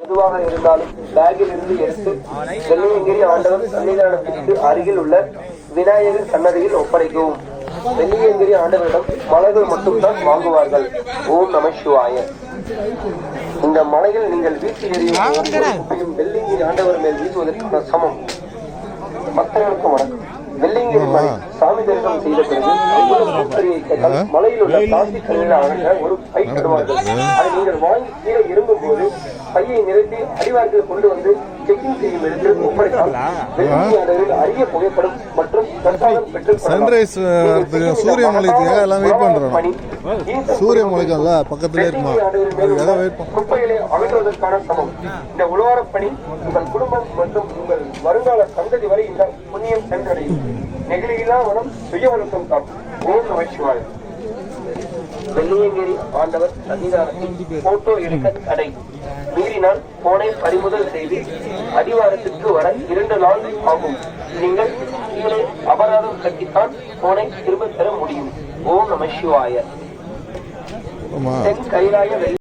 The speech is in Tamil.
எதுவாக இருந்தாலும் பேக்கில் இருந்து எடுத்து வெள்ளியங்கிரி ஆண்டவர் சன்னிதானத்திற்கு அருகில் உள்ள விநாயகர் சன்னதியில் ஒப்படைக்கவும். வெள்ளியங்கிரி ஆண்டவரிடம் மலர்கள் மட்டும்தான் வாங்குவார்கள். ஓம் நம சிவாய. இந்த மலையில் நீங்கள் வீசி எறியும் வெள்ளியங்கிரி ஆண்டவர் மேல் வீசுவதற்கான சமம். பக்தர்களுக்கு வணக்கம். வெள்ளியங்கிரி மலை சாமி தரிசனம் செய்த பிறகு மலையில் உள்ள பிளாஸ்டிக் கல்லில் ஒரு பை தருவார்கள். அதை நீங்கள் வாங்கி கீழே இறங்கும் போது பையை நிறுத்தி அடிவாரத்தில் கொண்டு வந்து செக்கிங் செய்யும் இடத்தில் ஒப்படைத்தால் வெள்ளியங்கிரி அரிய புகைப்படம் மற்றும் பிரசாதம் பெற்றுக் சன்ரைஸ் சூரிய மலைக்கு எல்லாம் வெயிட் பண்றோம். சூரிய மலைக்கு பக்கத்துல இருக்குமா குப்பைகளை அகற்றுவதற்கான சமம். இந்த உழவாரப் பணி உங்கள் குடும்பம் மற்றும் உங்கள் வருங்கால சந்ததி வரை இந்த புண்ணியம் சென்றடையும். நெகிழியில்லா வனம் சுயவனத்தம் காக்கும். ஓம் நம சிவாய. வெள்ளியங்கிரி ஆண்டவர் சன்னிதானத்தில் போட்டோ எடுக்க தடை. மீறினால் போனை பறிமுதல் செய்து அடிவாரத்திற்கு வர 2 நாள் ஆகும். நீங்கள் கீழே அபராதம் கட்டித்தான் போனை திரும்ப பெற முடியும். ஓம் நம சிவாய. தென் கைலாய